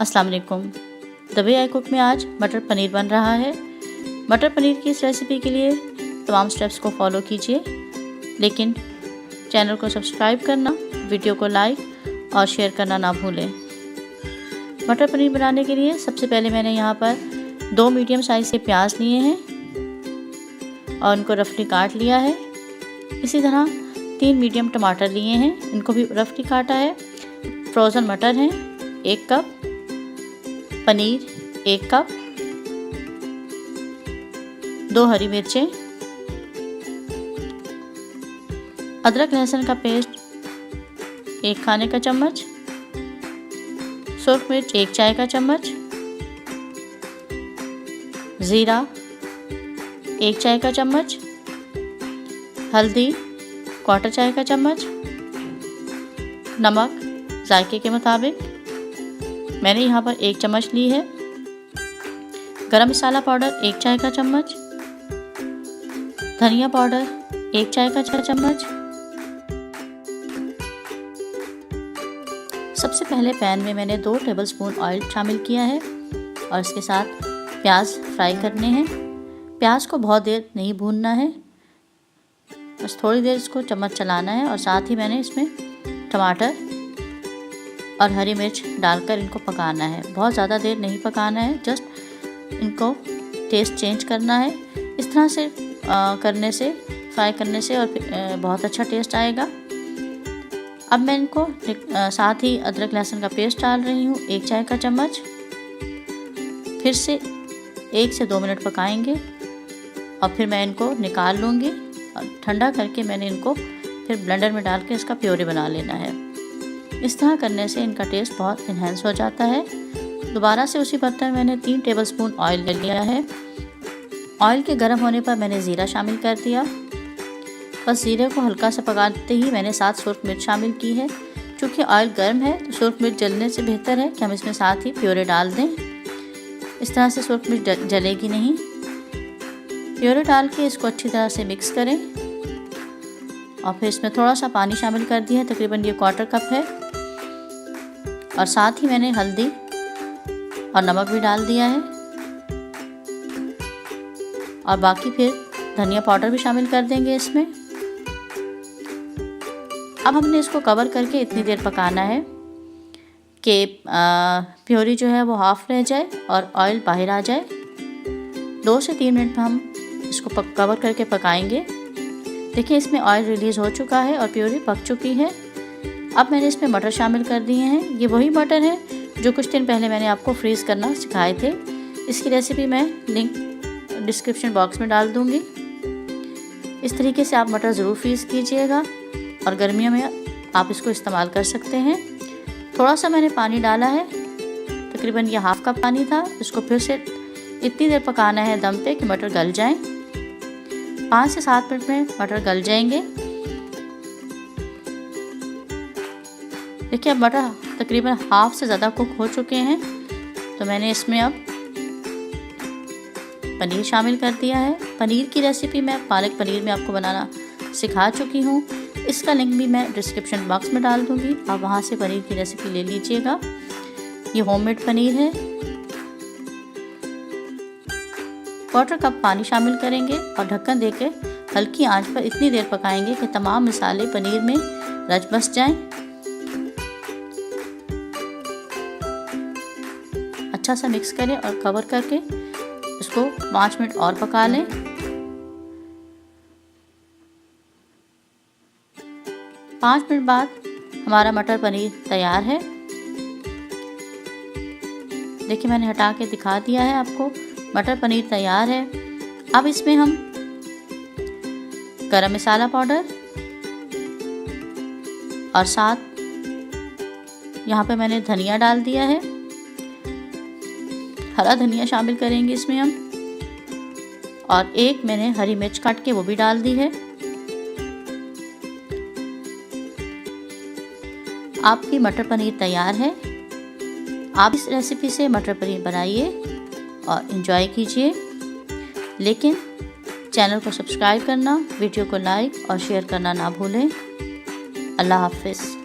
अस्सलाम वालेकुम। The way I cook में आज मटर पनीर बन रहा है। मटर पनीर की इस रेसिपी के लिए तमाम स्टेप्स को फॉलो कीजिए, लेकिन चैनल को सब्सक्राइब करना, वीडियो को लाइक और शेयर करना ना भूलें। मटर पनीर बनाने के लिए सबसे पहले मैंने यहाँ पर 2 मीडियम साइज़ के प्याज लिए हैं और उनको रफली काट लिया है। इसी तरह 3 मीडियम टमाटर लिए हैं, इनको भी रफली काटा है। फ्रोज़न मटर हैं 1 कप, पनीर 1 कप, 2 हरी मिर्चें, अदरक लहसुन का पेस्ट 1 खाने का चम्मच, सुर्ख मिर्च 1 चाय का चम्मच, ज़ीरा 1 चाय का चम्मच, हल्दी 1/4 चाय का चम्मच, नमक जायके के मुताबिक, मैंने यहाँ पर 1 चम्मच ली है। गरम मसाला पाउडर 1 चाय का चम्मच, धनिया पाउडर 1 चाय का चम्मच। सबसे पहले पैन में मैंने 2 टेबलस्पून ऑयल शामिल किया है और इसके साथ प्याज फ्राई करने हैं। प्याज को बहुत देर नहीं भूनना है, बस थोड़ी देर इसको चम्मच चलाना है और साथ ही मैंने इसमें टमाटर और हरी मिर्च डालकर इनको पकाना है। बहुत ज़्यादा देर नहीं पकाना है, जस्ट इनको टेस्ट चेंज करना है। इस तरह से करने से, फ्राई करने से और बहुत अच्छा टेस्ट आएगा। अब मैं इनको साथ ही अदरक लहसुन का पेस्ट डाल रही हूँ 1 चाय का चम्मच। फिर से 1 से 2 मिनट पकाएंगे और फिर मैं इनको निकाल लूँगी और ठंडा करके मैंने इनको फिर ब्लेंडर में डाल के इसका प्योरी बना लेना है। इस तरह करने से इनका टेस्ट बहुत इन्हेंस हो जाता है। दोबारा से उसी बर्तन में मैंने 3 टेबलस्पून ऑयल ले लिया है। ऑयल के गर्म होने पर मैंने ज़ीरा शामिल कर दिया। बस ज़ीरे को हल्का सा पकाते ही मैंने साथ सुर्ख मिर्च शामिल की है। चूँकि ऑयल गर्म है तो सुर्ख मिर्च जलने से बेहतर है कि हम इसमें साथ ही प्योरे डाल दें। इस तरह से सुर्ख मिर्च जलेगी नहीं। प्योरे डाल के इसको अच्छी तरह से मिक्स करें और फिर इसमें थोड़ा सा पानी शामिल कर दिया है, तकरीबन ये 1/4 कप है। और साथ ही मैंने हल्दी और नमक भी डाल दिया है और बाकी फिर धनिया पाउडर भी शामिल कर देंगे इसमें। अब हमने इसको कवर करके इतनी देर पकाना है कि प्योरी जो है वो हाफ रह जाए और ऑयल बाहर आ जाए। 2 से 3 मिनट में हम इसको कवर करके पकाएंगे। देखिए इसमें ऑयल रिलीज़ हो चुका है और प्योरी पक चुकी है। अब मैंने इसमें मटर शामिल कर दिए हैं। ये वही मटर है जो कुछ दिन पहले मैंने आपको फ्रीज़ करना सिखाए थे। इसकी रेसिपी मैं लिंक डिस्क्रिप्शन बॉक्स में डाल दूँगी। इस तरीके से आप मटर ज़रूर फ्रीज़ कीजिएगा और गर्मियों में आप इसको इस्तेमाल कर सकते हैं। थोड़ा सा मैंने पानी डाला है, तकरीबन ये 1/2 कप पानी था। इसको फिर से इतनी देर पकाना है दम पे कि मटर गल जाएं। 5 से 7 मिनट में मटर गल जाएंगे। देखिए अब मटर तकरीबन हाफ से ज़्यादा कुक हो चुके हैं, तो मैंने इसमें अब पनीर शामिल कर दिया है। पनीर की रेसिपी मैं पालक पनीर में आपको बनाना सिखा चुकी हूँ। इसका लिंक भी मैं डिस्क्रिप्शन बॉक्स में डाल दूँगी, आप वहाँ से पनीर की रेसिपी ले लीजिएगा। ये होममेड पनीर है। 1/4 कप पानी शामिल करेंगे और ढक्कन देकर हल्की आंच पर इतनी देर पकाएंगे कि तमाम मसाले पनीर में रच बस जाएं। अच्छा सा मिक्स करें और कवर करके इसको 5 मिनट और पका लें। 5 मिनट बाद हमारा मटर पनीर तैयार है। देखिए मैंने हटा के दिखा दिया है आपको। मटर पनीर तैयार है। अब इसमें हम गरम मसाला पाउडर और साथ यहाँ पे मैंने धनिया डाल दिया है, हरा धनिया शामिल करेंगे इसमें हम, और 1 मैंने हरी मिर्च काट के वो भी डाल दी है। आपकी मटर पनीर तैयार है। आप इस रेसिपी से मटर पनीर बनाइए और एंजॉय कीजिए, लेकिन चैनल को सब्सक्राइब करना, वीडियो को लाइक और शेयर करना ना भूलें। अल्लाह हाफ़िज़।